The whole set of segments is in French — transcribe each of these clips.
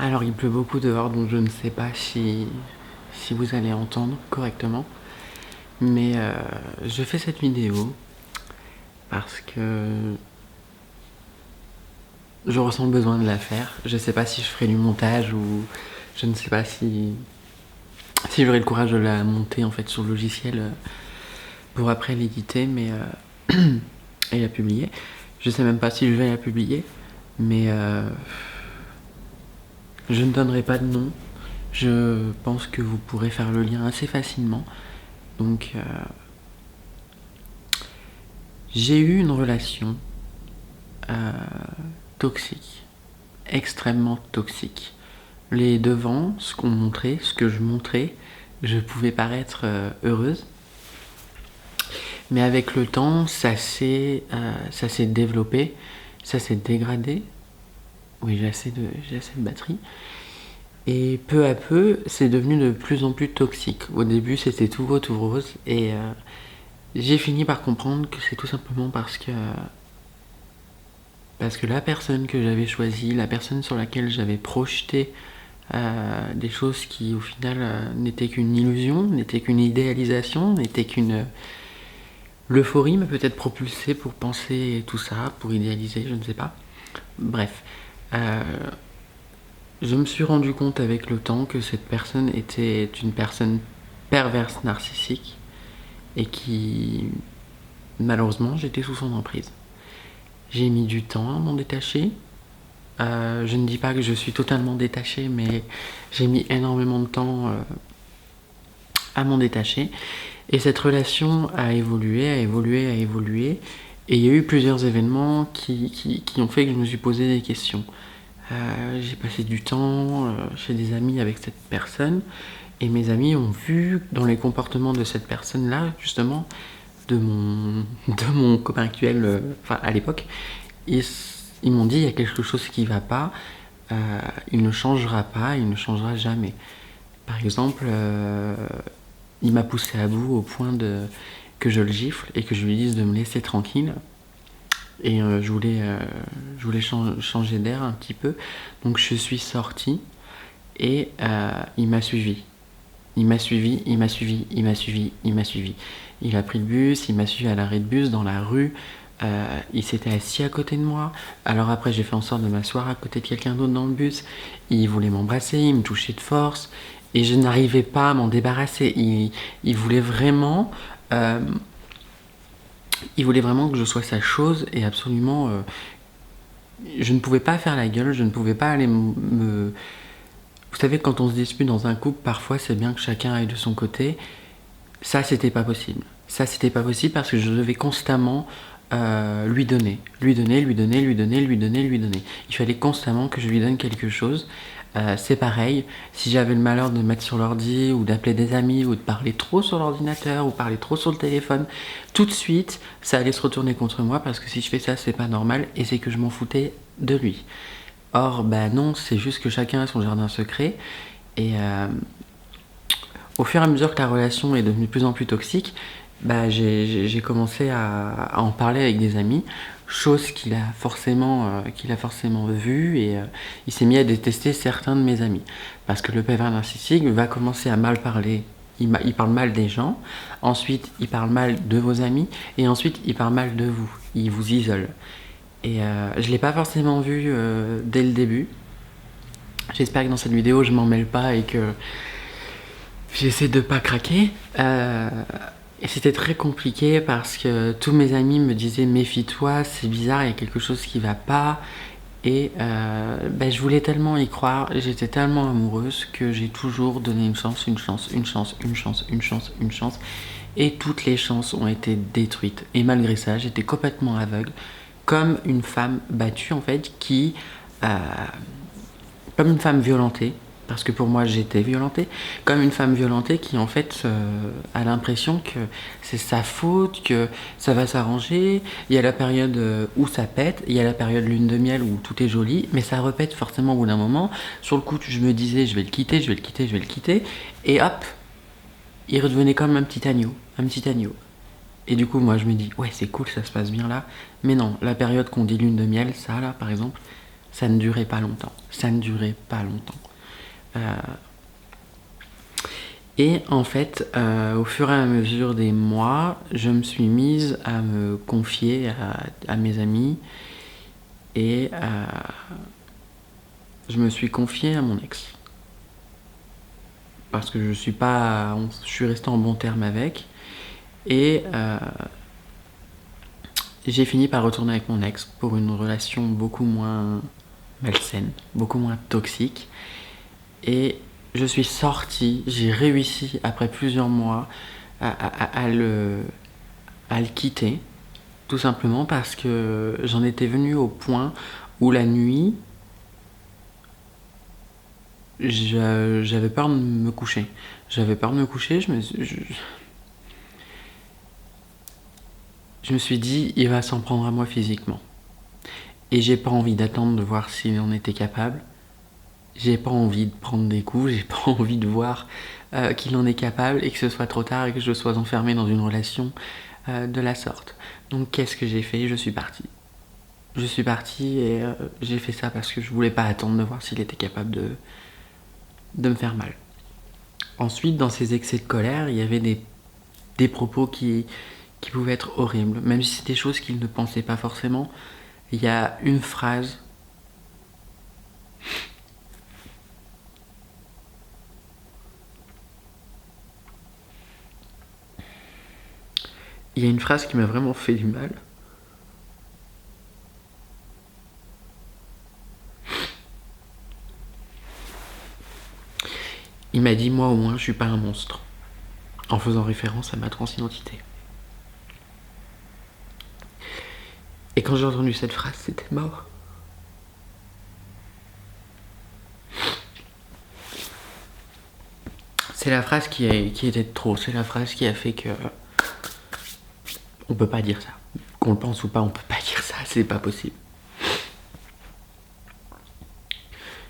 Alors il pleut beaucoup dehors, donc je ne sais pas si vous allez entendre correctement. Mais je fais cette vidéo parce que je ressens le besoin de la faire. Je sais pas si je ferai du montage ou je ne sais pas si j'aurai le courage de la monter en fait sur le logiciel pour après l'éditer et la publier. Je sais même pas si je vais la publier, mais je ne donnerai pas de nom. Je pense que vous pourrez faire le lien assez facilement. Donc j'ai eu une relation toxique, extrêmement toxique. Les devants, ce qu'on montrait, ce que je montrais, je pouvais paraître heureuse. Mais avec le temps, ça s'est développé, ça s'est dégradé. Oui, j'ai assez de batterie. Et peu à peu, c'est devenu de plus en plus toxique. Au début, c'était tout beau, tout rose. Et j'ai fini par comprendre que c'est tout simplement parce que la personne que j'avais choisie, la personne sur laquelle j'avais projeté des choses qui au final n'étaient qu'une illusion, n'étaient qu'une idéalisation, n'étaient qu'une l'euphorie m'a peut-être propulsé pour penser tout ça, pour idéaliser, je ne sais pas. Bref, je me suis rendu compte avec le temps que cette personne était une personne perverse narcissique et qui, malheureusement, j'étais sous son emprise. J'ai mis du temps à m'en détacher. Je ne dis pas que je suis totalement détaché, mais j'ai mis énormément de temps à m'en détacher. Et cette relation a évolué, a évolué, a évolué. Et il y a eu plusieurs événements qui ont fait que je me suis posé des questions. J'ai passé du temps chez des amis avec cette personne. Et mes amis ont vu dans les comportements de cette personne-là, justement, de mon copain actuel, à l'époque, ils m'ont dit il y a quelque chose qui va pas, il ne changera pas, il ne changera jamais. Par exemple, il m'a poussé à bout au point que je le gifle et que je lui dise de me laisser tranquille. Et je voulais changer d'air un petit peu. Donc je suis sorti et il m'a suivi. Il m'a suivi, il m'a suivi, il m'a suivi, il m'a suivi. Il a pris le bus, il m'a suivi à l'arrêt de bus dans la rue. Il s'était assis à côté de moi. Alors après, j'ai fait en sorte de m'asseoir à côté de quelqu'un d'autre dans le bus. Il voulait m'embrasser, il me touchait de force. Et je n'arrivais pas à m'en débarrasser. Il voulait vraiment... il voulait vraiment que je sois sa chose et absolument... je ne pouvais pas faire la gueule, je ne pouvais pas aller me... Vous savez, quand on se dispute dans un couple, parfois c'est bien que chacun aille de son côté. Ça, c'était pas possible. Ça, c'était pas possible parce que je devais constamment lui donner. Lui donner, lui donner, lui donner, lui donner, lui donner. Il fallait constamment que je lui donne quelque chose. C'est pareil, si j'avais le malheur de me mettre sur l'ordi ou d'appeler des amis ou de parler trop sur l'ordinateur ou parler trop sur le téléphone, tout de suite, ça allait se retourner contre moi parce que si je fais ça, c'est pas normal et c'est que je m'en foutais de lui. Or, bah non, c'est juste que chacun a son jardin secret et au fur et à mesure que la relation est devenue de plus en plus toxique, bah, j'ai commencé à en parler avec des amis, chose qu'il a forcément vu et il s'est mis à détester certains de mes amis. Parce que le pervers narcissique va commencer à mal parler, il parle mal des gens, ensuite il parle mal de vos amis et ensuite il parle mal de vous, il vous isole. Et je ne l'ai pas forcément vu dès le début. J'espère que dans cette vidéo je m'en mêle pas et que j'essaie de pas craquer. Et c'était très compliqué parce que tous mes amis me disaient méfie-toi, c'est bizarre, il y a quelque chose qui va pas. Et je voulais tellement y croire, j'étais tellement amoureuse que j'ai toujours donné une chance, une chance, une chance, une chance, une chance, une chance. Et toutes les chances ont été détruites. Et malgré ça, j'étais complètement aveugle, comme une femme battue en fait, comme une femme violentée, parce que pour moi j'étais violentée, comme une femme violentée qui en fait a l'impression que c'est sa faute, que ça va s'arranger. Il y a la période où ça pète, il y a la période lune de miel où tout est joli, mais ça repète forcément au bout d'un moment. Sur le coup, je me disais je vais le quitter, je vais le quitter, je vais le quitter, et hop, il redevenait comme un petit agneau, un petit agneau. Et du coup, moi je me dis ouais c'est cool, ça se passe bien là, mais non, la période qu'on dit lune de miel, ça là par exemple, Ça ne durait pas longtemps. Ça ne durait pas longtemps. Et en fait, au fur et à mesure des mois, je me suis mise à me confier à mes amis et je me suis confiée à mon ex. Parce que je suis resté en bon terme avec. Et j'ai fini par retourner avec mon ex pour une relation beaucoup moins malsaine, beaucoup moins toxique. Et je suis sortie, j'ai réussi après plusieurs mois à le quitter, tout simplement parce que j'en étais venu au point où la nuit, j'avais peur de me coucher. J'avais peur de me coucher, je me suis dit, il va s'en prendre à moi physiquement. Et j'ai pas envie d'attendre de voir s'il en était capable. J'ai pas envie de prendre des coups, j'ai pas envie de voir qu'il en est capable et que ce soit trop tard et que je sois enfermée dans une relation de la sorte. Donc qu'est-ce que j'ai fait? Je suis partie. Je suis partie et j'ai fait ça parce que je voulais pas attendre de voir s'il était capable de me faire mal. Ensuite, dans ces excès de colère, il y avait des propos qui pouvaient être horribles. Même si c'était des choses qu'il ne pensait pas forcément, il y a une phrase qui m'a vraiment fait du mal. Il m'a dit, moi au moins, je suis pas un monstre. En faisant référence à ma transidentité. Et quand j'ai entendu cette phrase, c'était mort. C'est la phrase qui était de trop. C'est la phrase qui a fait que on peut pas dire ça. Qu'on le pense ou pas, on peut pas dire ça. C'est pas possible.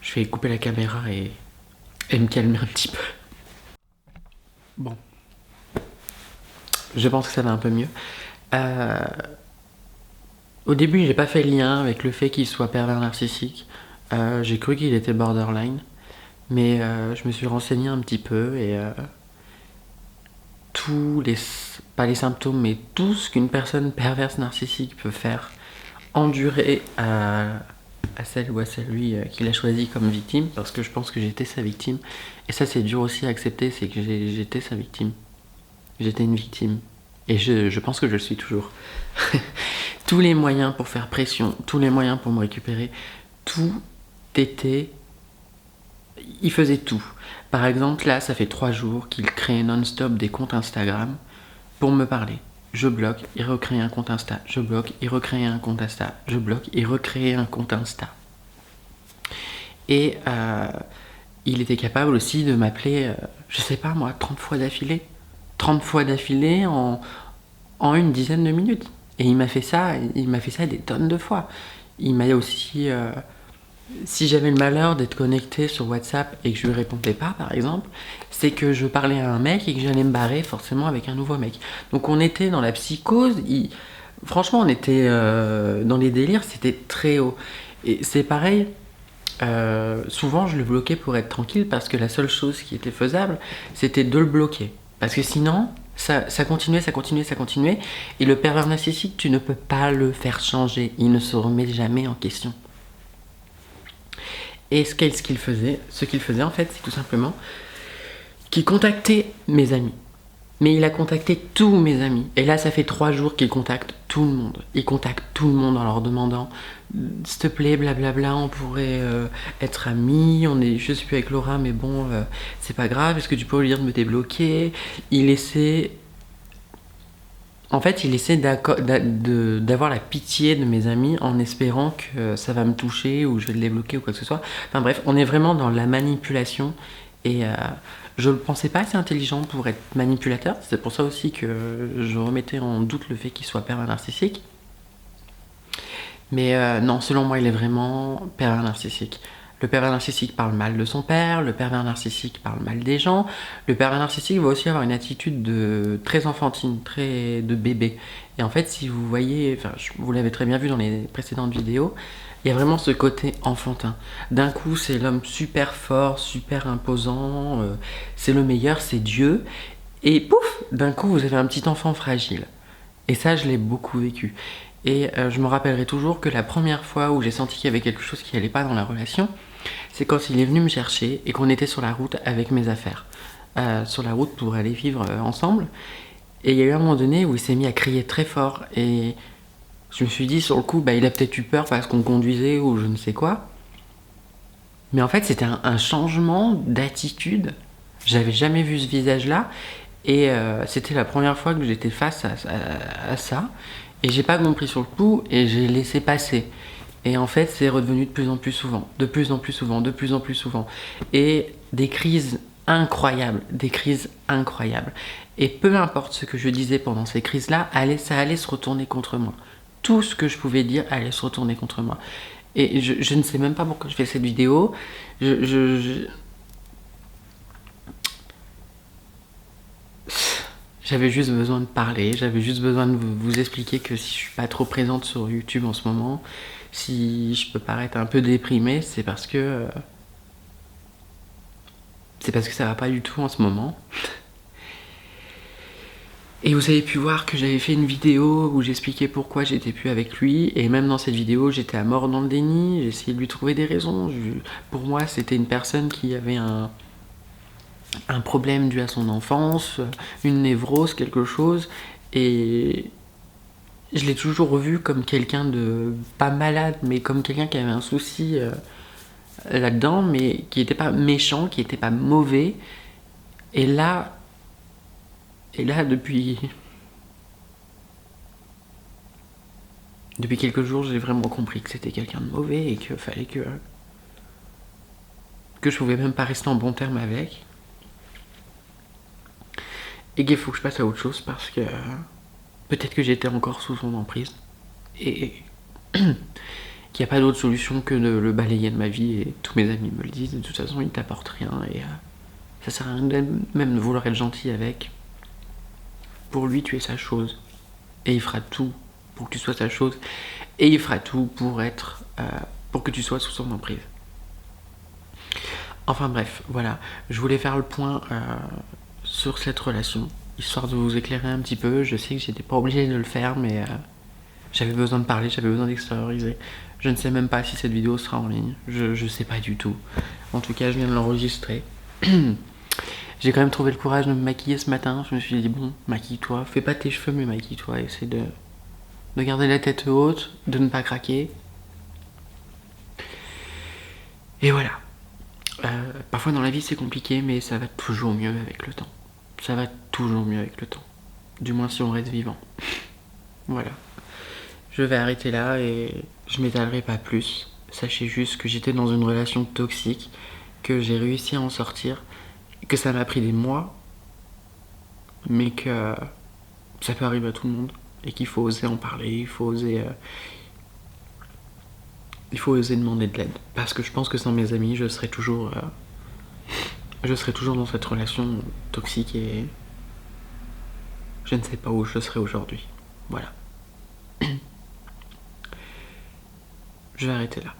Je vais couper la caméra et me calmer un petit peu. Bon. Je pense que ça va un peu mieux. Au début, j'ai pas fait le lien avec le fait qu'il soit pervers narcissique. J'ai cru qu'il était borderline. Mais je me suis renseigné un petit peu et pas les symptômes, mais tout ce qu'une personne perverse narcissique peut faire endurer à celle ou à celui qu'il a choisi comme victime, parce que je pense que j'étais sa victime. Et ça, c'est dur aussi à accepter, c'est que j'étais sa victime. J'étais une victime. Et je pense que je le suis toujours. Tous les moyens pour faire pression, tous les moyens pour me récupérer, tout était... Il faisait tout. Par exemple, là, ça fait 3 jours qu'il crée non-stop des comptes Instagram pour me parler. Je bloque, il recrée un compte Insta. Je bloque, il recrée un compte Insta. Je bloque, il recrée un compte Insta. Et il était capable aussi de m'appeler, je sais pas moi, 30 fois d'affilée. 30 fois d'affilée en une dizaine de minutes. Et il m'a fait ça des tonnes de fois. Il m'a aussi... si j'avais le malheur d'être connecté sur WhatsApp et que je lui répondais pas, par exemple, c'est que je parlais à un mec et que j'allais me barrer forcément avec un nouveau mec. Donc on était dans la psychose, franchement on était dans les délires, c'était très haut. Et c'est pareil, souvent je le bloquais pour être tranquille parce que la seule chose qui était faisable, c'était de le bloquer. Parce que sinon, ça continuait. Et le pervers narcissique, tu ne peux pas le faire changer. Il ne se remet jamais en question. Et ce qu'il faisait en fait, c'est tout simplement qu'il contactait mes amis. Mais il a contacté tous mes amis. Et là, ça fait 3 jours qu'il contacte tout le monde. Il contacte tout le monde en leur demandant « S'il te plaît, blablabla, on pourrait être amis, je suis plus avec Laura, mais bon, c'est pas grave, est-ce que tu peux lui dire de me débloquer ?» Il essaie... En fait, il essaie d'avoir la pitié de mes amis en espérant que ça va me toucher ou je vais le débloquer ou quoi que ce soit. Enfin bref, on est vraiment dans la manipulation et je ne pensais pas assez intelligent pour être manipulateur. C'est pour ça aussi que je remettais en doute le fait qu'il soit pervers narcissique. Mais non, selon moi, il est vraiment pervers narcissique. Le pervers narcissique parle mal de son père, le pervers narcissique parle mal des gens, le pervers narcissique va aussi avoir une attitude très enfantine, très de bébé. Et en fait, si vous voyez, enfin, vous l'avez très bien vu dans les précédentes vidéos, il y a vraiment ce côté enfantin. D'un coup, c'est l'homme super fort, super imposant, c'est le meilleur, c'est Dieu. Et pouf, d'un coup, vous avez un petit enfant fragile. Et ça, je l'ai beaucoup vécu. Et je me rappellerai toujours que la première fois où j'ai senti qu'il y avait quelque chose qui allait pas dans la relation, c'est quand il est venu me chercher et qu'on était sur la route avec mes affaires. Sur la route pour aller vivre ensemble. Et il y a eu un moment donné où il s'est mis à crier très fort. Et je me suis dit, sur le coup, bah, il a peut-être eu peur parce qu'on conduisait ou je ne sais quoi. Mais en fait, c'était un changement d'attitude. J'avais jamais vu ce visage-là. Et c'était la première fois que j'étais face à ça. Et j'ai pas compris sur le coup et j'ai laissé passer. Et en fait, c'est redevenu de plus en plus souvent, de plus en plus souvent, de plus en plus souvent. Et des crises incroyables, des crises incroyables. Et peu importe ce que je disais pendant ces crises-là, ça allait se retourner contre moi. Tout ce que je pouvais dire allait se retourner contre moi. Et je ne sais même pas pourquoi je fais cette vidéo. J'avais juste besoin de parler, j'avais juste besoin de vous expliquer que si je suis pas trop présente sur YouTube en ce moment, si je peux paraître un peu déprimée, c'est parce que ça va pas du tout en ce moment. Et vous avez pu voir que j'avais fait une vidéo où j'expliquais pourquoi j'étais plus avec lui, et même dans cette vidéo, j'étais à mort dans le déni, j'ai essayé de lui trouver des raisons. Pour moi, c'était une personne qui avait un problème dû à son enfance, une névrose, quelque chose, et je l'ai toujours vu comme quelqu'un de pas malade, mais comme quelqu'un qui avait un souci là-dedans, mais qui n'était pas méchant, qui n'était pas mauvais. Et là depuis quelques jours, j'ai vraiment compris que c'était quelqu'un de mauvais et qu'il fallait que je pouvais même pas rester en bon terme avec. Et qu'il faut que je passe à autre chose parce que peut-être que j'étais encore sous son emprise. Et qu'il n'y a pas d'autre solution que de le balayer de ma vie. Et tous mes amis me le disent, de toute façon, il t'apporte rien. Et ça sert à rien même de vouloir être gentil avec. Pour lui, tu es sa chose. Et il fera tout pour que tu sois sa chose. Et il fera tout pour que tu sois sous son emprise. Enfin bref, voilà. Je voulais faire le point sur cette relation, histoire de vous éclairer un petit peu. Je sais que j'étais pas obligée de le faire, mais j'avais besoin de parler, j'avais besoin d'extérioriser. Je ne sais même pas si cette vidéo sera en ligne. Je sais pas du tout. En tout cas, je viens de l'enregistrer. J'ai quand même trouvé le courage de me maquiller ce matin. Je me suis dit, bon, maquille-toi. Fais pas tes cheveux, mais maquille-toi. Essaie de garder la tête haute, de ne pas craquer. Et voilà. Parfois dans la vie c'est compliqué, mais ça va toujours mieux avec le temps. Ça va toujours mieux avec le temps. Du moins si on reste vivant. Voilà. Je vais arrêter là et je m'étalerai pas plus. Sachez juste que j'étais dans une relation toxique, que j'ai réussi à en sortir, que ça m'a pris des mois, mais que ça peut arriver à tout le monde et qu'il faut oser en parler, il faut oser demander de l'aide. Parce que je pense que sans mes amis, je serais toujours dans cette relation toxique et je ne sais pas où je serais aujourd'hui. Voilà. Je vais arrêter là.